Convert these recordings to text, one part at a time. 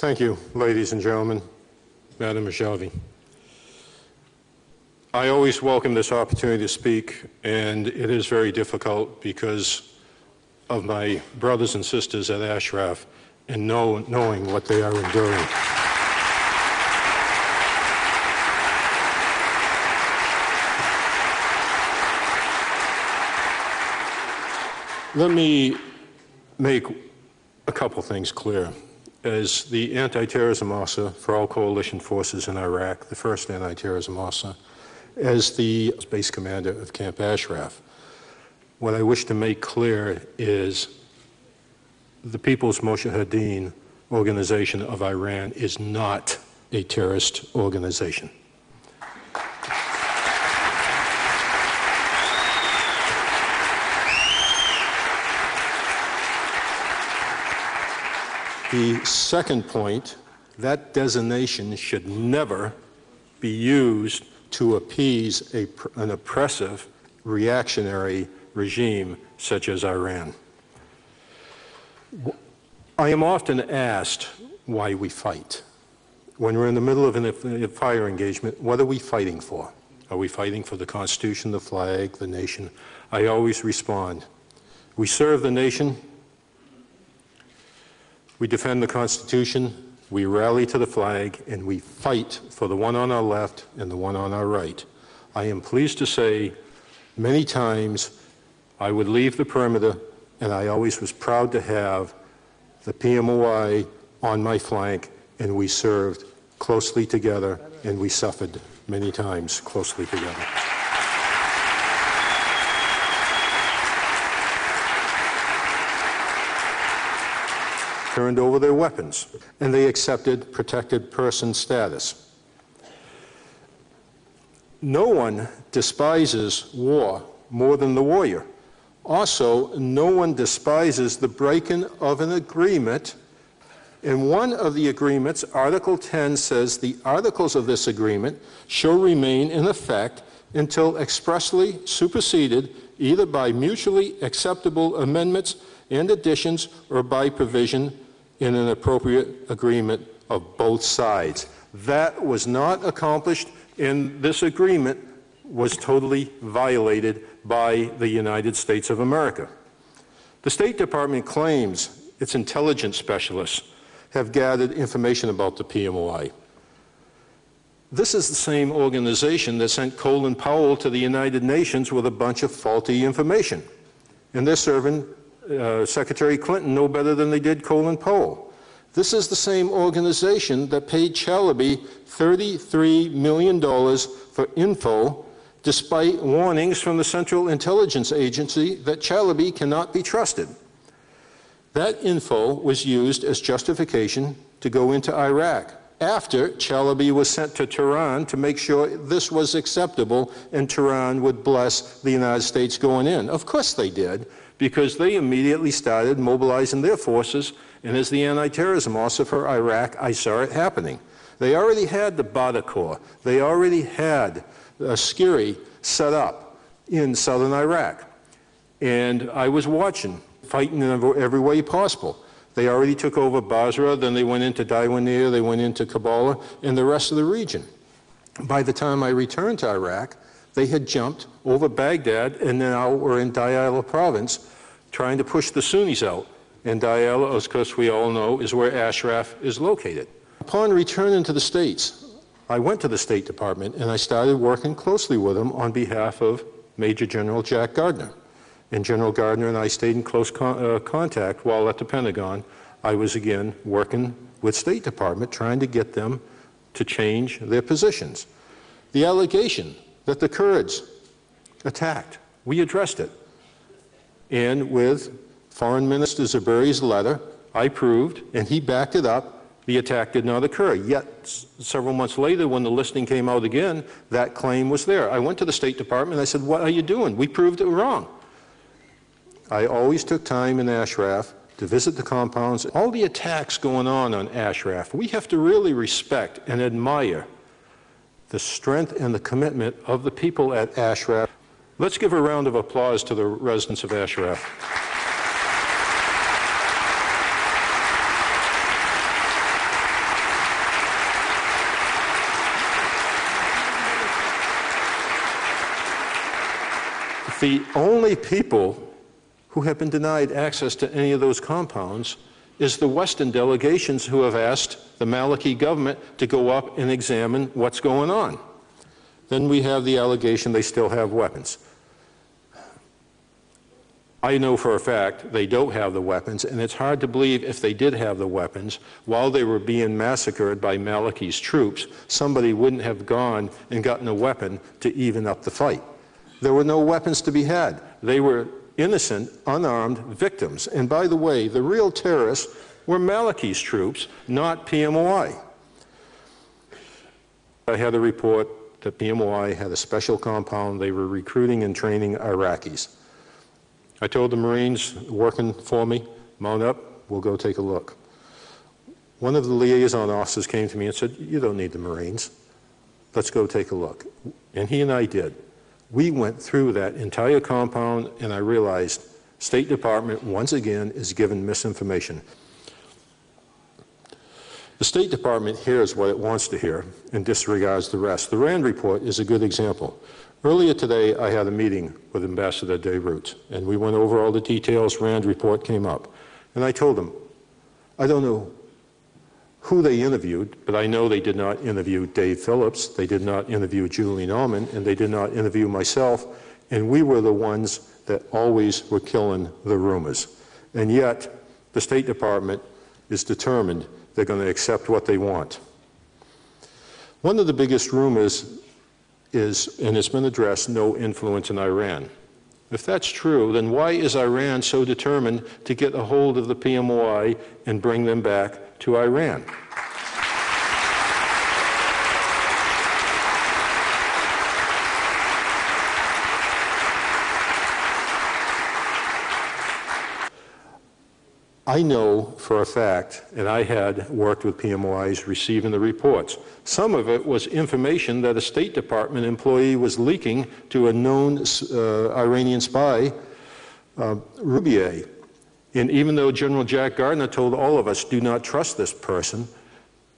Thank you, ladies and gentlemen, Madam Ajavi. I always welcome this opportunity to speak, and it is very difficult because of my brothers and sisters at Ashraf and knowing what they are enduring. Let me make a couple things clear. As the anti-terrorism officer for all coalition forces in Iraq, the first anti-terrorism officer, as the base commander of Camp Ashraf, what I wish to make clear is the People's Mujahideen Organization of Iran is not a terrorist organization. The second point, that designation should never be used to appease an oppressive, reactionary regime such as Iran. I am often asked why we fight. When we're in the middle of a fire engagement, what are we fighting for? Are we fighting for the Constitution, the flag, the nation? I always respond, we serve the nation, we defend the Constitution, we rally to the flag, and we fight for the one on our left and the one on our right. I am pleased to say many times I would leave the perimeter, and I always was proud to have the PMOI on my flank, and we served closely together, and we suffered many times closely together. Turned over their weapons, and they accepted protected person status. No one despises war more than the warrior. Also, no one despises the break-in of an agreement. In one of the agreements, Article 10 says the articles of this agreement shall remain in effect until expressly superseded either by mutually acceptable amendments and additions or by provision in an appropriate agreement of both sides. That was not accomplished, and this agreement was totally violated by the United States of America. The State Department claims its intelligence specialists have gathered information about the PMOI. This is the same organization that sent Colin Powell to the United Nations with a bunch of faulty information. And they're serving Secretary Clinton no better than they did Colin Powell. This is the same organization that paid Chalabi $33 million for info, despite warnings from the Central Intelligence Agency that Chalabi cannot be trusted. That info was used as justification to go into Iraq after Chalabi was sent to Tehran to make sure this was acceptable and Tehran would bless the United States going in. Of course they did, because they immediately started mobilizing their forces, and as the anti-terrorism officer for Iraq, I saw it happening. They already had the Badr Corps. They already had Skiri set up in southern Iraq. And I was watching, fighting in every way possible. They already took over Basra, then they went into Diwanir, they went into Kabbalah, and the rest of the region. By the time I returned to Iraq, they had jumped over Baghdad and now were in Diyala province trying to push the Sunnis out. And Diyala, of course, we all know, is where Ashraf is located. Upon returning to the States, I went to the State Department and I started working closely with them on behalf of Major General Jack Gardner. And General Gardner and I stayed in close contact while at the Pentagon. I was again working with State Department trying to get them to change their positions. The allegation that the Kurds attacked, we addressed it. And with Foreign Minister Zaburi's letter, I proved, and he backed it up, the attack did not occur. Yet, several months later, when the listing came out again, that claim was there. I went to the State Department and I said, what are you doing? We proved it wrong. I always took time in Ashraf to visit the compounds. All the attacks going on Ashraf, we have to really respect and admire the strength and the commitment of the people at Ashraf. Let's give a round of applause to the residents of Ashraf. The only people who have been denied access to any of those compounds is the Western delegations who have asked the Maliki government to go up and examine what's going on. Then we have the allegation they still have weapons. I know for a fact they don't have the weapons, and it's hard to believe if they did have the weapons, while they were being massacred by Maliki's troops, somebody wouldn't have gone and gotten a weapon to even up the fight. There were no weapons to be had. They were innocent, unarmed victims. And by the way, the real terrorists were Maliki's troops, not PMOI. I had a report that PMOI had a special compound. They were recruiting and training Iraqis. I told the Marines working for me, mount up, we'll go take a look. One of the liaison officers came to me and said, "You don't need the Marines. Let's go take a look." And he and I did. We went through that entire compound, and I realized State Department, once again, is given misinformation. The State Department hears what it wants to hear and disregards the rest. The RAND report is a good example. Earlier today, I had a meeting with Ambassador Dayroot, and we went over all the details. RAND report came up. And I told him, I don't know who they interviewed, but I know they did not interview Dave Phillips, they did not interview Julie Norman, and they did not interview myself, and we were the ones that always were killing the rumors. And yet, the State Department is determined they're going to accept what they want. One of the biggest rumors is, and it's been addressed, no influence in Iran. If that's true, then why is Iran so determined to get a hold of the PMOI and bring them back to Iran? I know for a fact, and I had worked with PMOIs receiving the reports. Some of it was information that a State Department employee was leaking to a known Iranian spy, Rubier. And even though General Jack Gardner told all of us, do not trust this person,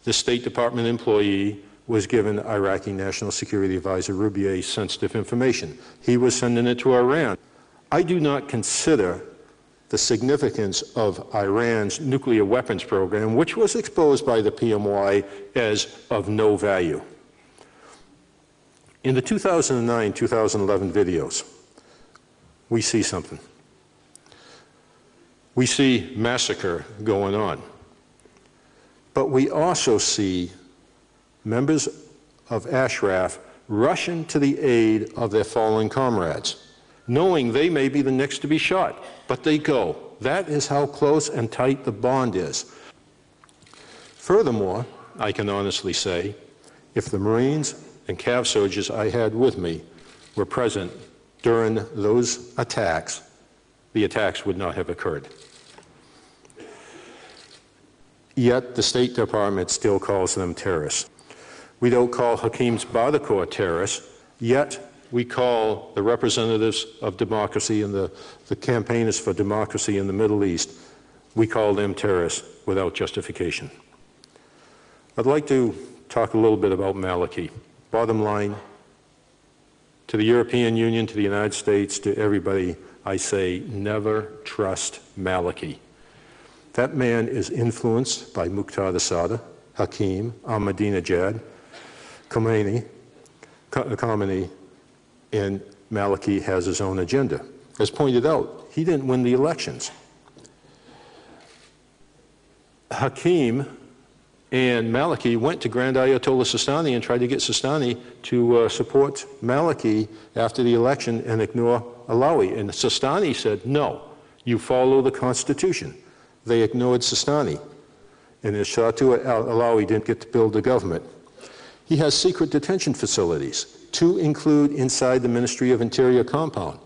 the State Department employee was given Iraqi National Security Advisor Rubier sensitive information. He was sending it to Iran. I do not consider the significance of Iran's nuclear weapons program, which was exposed by the PMOI, as of no value. In the 2009-2011 videos, we see something. We see massacre going on. But we also see members of Ashraf rushing to the aid of their fallen comrades, knowing they may be the next to be shot, but they go. That is how close and tight the bond is. Furthermore, I can honestly say, if the Marines and Cav soldiers I had with me were present during those attacks, the attacks would not have occurred. Yet the State Department still calls them terrorists. We don't call Hakeem's Badakor terrorists, yet we call the representatives of democracy and the campaigners for democracy in the Middle East, we call them terrorists without justification. I'd like to talk a little bit about Maliki. Bottom line, to the European Union, to the United States, to everybody, I say never trust Maliki. That man is influenced by Muqtada Sadr, Hakeem, Ahmadinejad, Khomeini, and Maliki has his own agenda. As pointed out, he didn't win the elections. Hakeem and Maliki went to Grand Ayatollah Sistani and tried to get Sistani to support Maliki after the election and ignore Alawi. And Sistani said, no, you follow the Constitution. They ignored Sistani. And Shatu Alawi didn't get to build the government. He has secret detention facilities, to include inside the Ministry of Interior compound.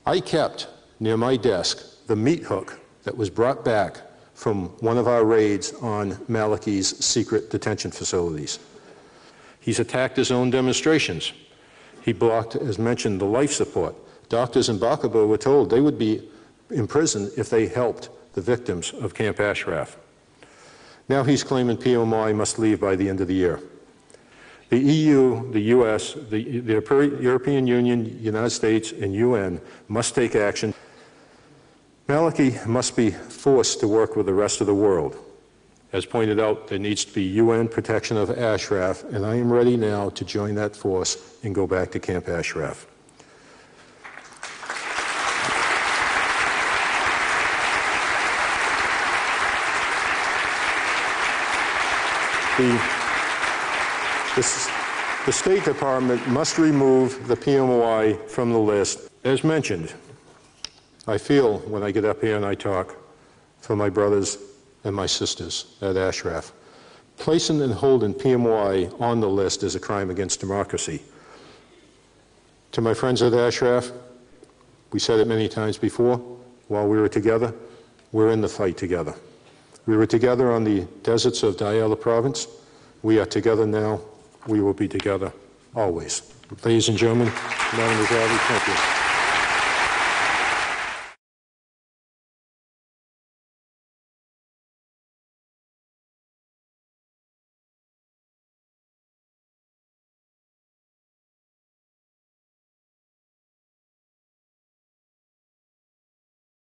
I kept near my desk the meat hook that was brought back from one of our raids on Maliki's secret detention facilities. He's attacked his own demonstrations. He blocked, as mentioned, the life support. Doctors in Baquba were told they would be in prison if they helped the victims of Camp Ashraf. Now he's claiming PMI must leave by the end of the year. The EU, the US, the European Union, United States, and UN must take action. Maliki must be forced to work with the rest of the world. As pointed out, there needs to be UN protection of Ashraf, and I am ready now to join that force and go back to Camp Ashraf. The State Department must remove the PMOI from the list. As mentioned, I feel when I get up here and I talk for my brothers and my sisters at Ashraf. Placing and holding PMOI on the list is a crime against democracy. To my friends at Ashraf, we said it many times before, while we were together, we're in the fight together. We were together on the deserts of Diyala province. We are together now. We will be together always. Ladies and gentlemen, Madam Azadi, thank you.